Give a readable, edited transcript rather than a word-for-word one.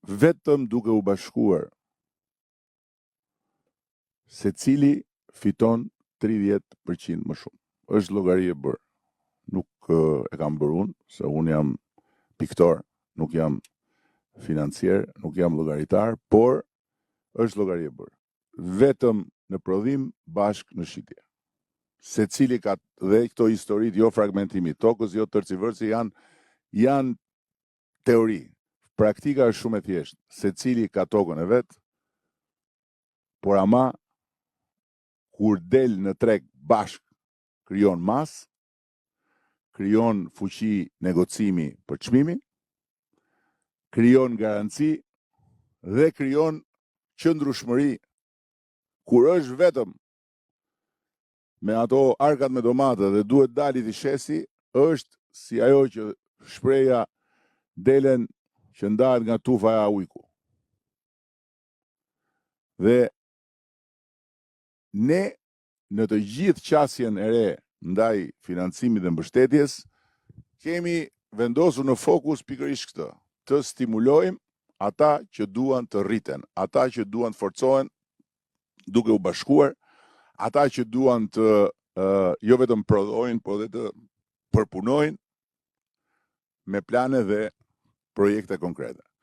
vetëm duke u bashkuar, se cili fiton 30% më shumë. Është llogari e bërë. Nuk e kam bërë unë, se unë jam piktor, nuk jam financier, nuk jam llogaritar, por është llogari e bërë. Vetëm në prodhim, bashk në shitje. Se cili ka dhe këto historit, jo fragmentimi tokës, jo tërcivërsi, janë teori. Praktika është shumë e thjeshtë. Se cili ka tokën e vetë, por ama kur del në treg bashk, krijon mas, krijon fuqi negocimi për çmimin, krijon garanci dhe krijon qëndrueshmëri kur është vetëm me ato arkat me domate dhe duhet dalit i shesi, është si ajo që shpreha delen që ndahet nga tufa e ujku. Dhe ne në të gjithë qasjen e re ndaj financimit dhe mbështetjes, kemi vendosur në fokus pikërisht këtë, të stimulojmë ata që duan të rriten, ata që duan të forcohen duke u bashkuar, ata që duan të jo vetëm prodhojnë, por dhe të përpunojnë me plane dhe projekte konkrete.